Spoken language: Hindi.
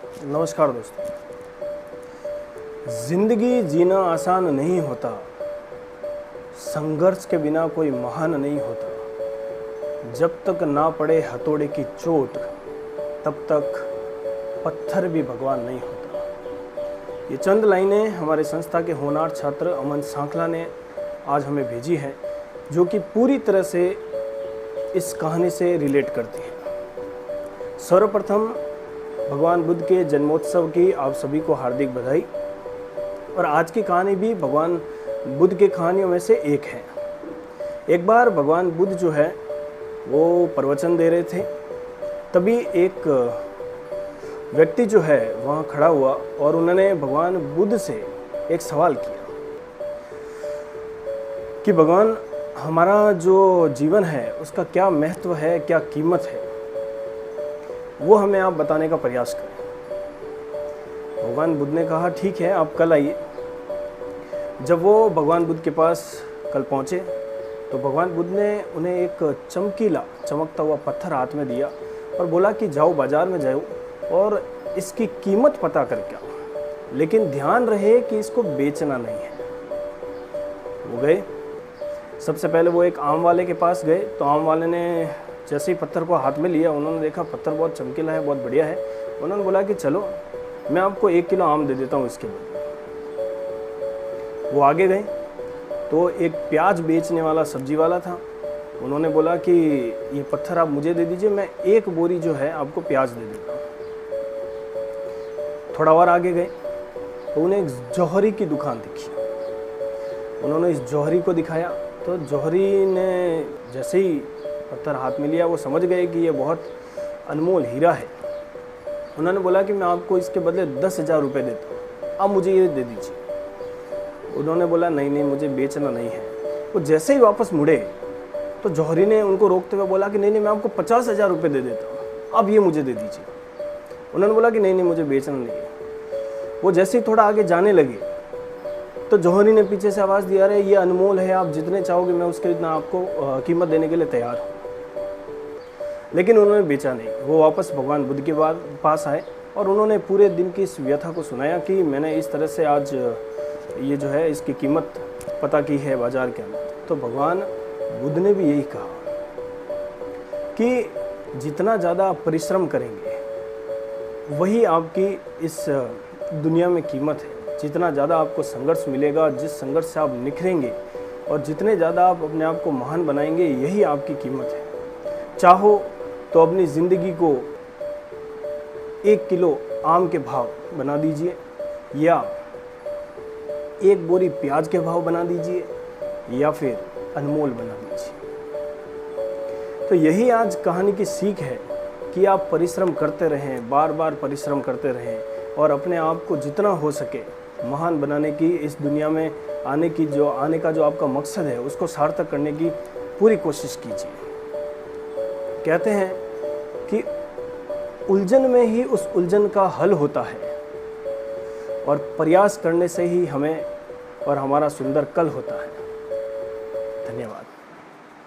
नमस्कार दोस्तों। जिंदगी जीना आसान नहीं होता, संघर्ष के बिना कोई महान नहीं होता। जब तक ना पड़े हथौड़े की चोट, तब तक पत्थर भी भगवान नहीं होता। ये चंद लाइनें हमारे संस्था के होनहार छात्र अमन सांखला ने आज हमें भेजी है, जो कि पूरी तरह से इस कहानी से रिलेट करती है। सर्वप्रथम भगवान बुद्ध के जन्मोत्सव की आप सभी को हार्दिक बधाई। और आज की कहानी भी भगवान बुद्ध के कहानियों में से एक है। एक बार भगवान बुद्ध जो है वो प्रवचन दे रहे थे, तभी एक व्यक्ति जो है वहाँ खड़ा हुआ और उन्होंने भगवान बुद्ध से एक सवाल किया कि भगवान, हमारा जो जीवन है उसका क्या महत्व है, क्या कीमत है, वो हमें आप बताने का प्रयास करें। भगवान बुद्ध ने कहा ठीक है, आप कल आइए। जब वो भगवान बुद्ध के पास कल पहुँचे तो भगवान बुद्ध ने उन्हें एक चमकता हुआ पत्थर हाथ में दिया और बोला कि जाओ बाजार में जाओ और इसकी कीमत पता करके आओ, लेकिन ध्यान रहे कि इसको बेचना नहीं है। वो गए। सबसे पहले वो एक आम वाले के पास गए, तो आम वाले ने जैसे ही पत्थर को हाथ में लिया, उन्होंने देखा पत्थर बहुत चमकीला है, बहुत बढ़िया है। उन्होंने बोला कि चलो मैं आपको 1 किलो आम दे देता हूँ इसके बदले। वो आगे गए तो एक प्याज बेचने वाला सब्जी वाला था। उन्होंने बोला कि ये पत्थर आप मुझे दे दीजिए, मैं 1 बोरी जो है आपको प्याज दे देता हूँ। थोड़ा और आगे गए तो उन्हें एक जौहरी की दुकान दिखी। उन्होंने इस जौहरी को दिखाया तो जौहरी ने जैसे ही पत्थर हाथ में लिया, वो समझ गए कि ये बहुत अनमोल हीरा है। उन्होंने बोला कि मैं आपको इसके बदले 10,000 रुपये देता हूँ, आप मुझे ये दे दीजिए। उन्होंने बोला नहीं, मुझे बेचना नहीं है। वो जैसे ही वापस मुड़े तो जौहरी ने उनको रोकते हुए बोला कि नहीं, मैं आपको 50,000 रुपये दे देता हूँ, अब ये मुझे दे दीजिए। उन्होंने बोला कि नहीं, मुझे बेचना नहीं है। वो जैसे ही थोड़ा आगे जाने लगे तो जौहरी ने पीछे से आवाज़ दिया, अरे ये अनमोल है, आप जितने चाहोगे मैं उसके इतना आपको कीमत देने के लिए तैयार हूँ। लेकिन उन्होंने बेचा नहीं। वो वापस भगवान बुद्ध के पास आए और उन्होंने पूरे दिन की इस व्यथा को सुनाया कि मैंने इस तरह से आज ये जो है इसकी कीमत पता की है बाजार के अंदर। तो भगवान बुद्ध ने भी यही कहा कि जितना ज़्यादा आप परिश्रम करेंगे वही आपकी इस दुनिया में कीमत है। जितना ज़्यादा आपको संघर्ष मिलेगा, जिस संघर्ष से आप निखरेंगे और जितने ज़्यादा आप अपने आप को महान बनाएंगे, यही आपकी कीमत है। चाहो तो अपनी ज़िंदगी को 1 किलो आम के भाव बना दीजिए या 1 बोरी प्याज के भाव बना दीजिए या फिर अनमोल बना दीजिए। तो यही आज कहानी की सीख है कि आप परिश्रम करते रहें, बार बार परिश्रम करते रहें और अपने आप को जितना हो सके महान बनाने की, इस दुनिया में आने का जो आपका मकसद है उसको सार्थक करने की पूरी कोशिश कीजिए। कहते हैं कि उलझन में ही उस उलझन का हल होता है और प्रयास करने से ही हमें और हमारा सुंदर कल होता है। धन्यवाद।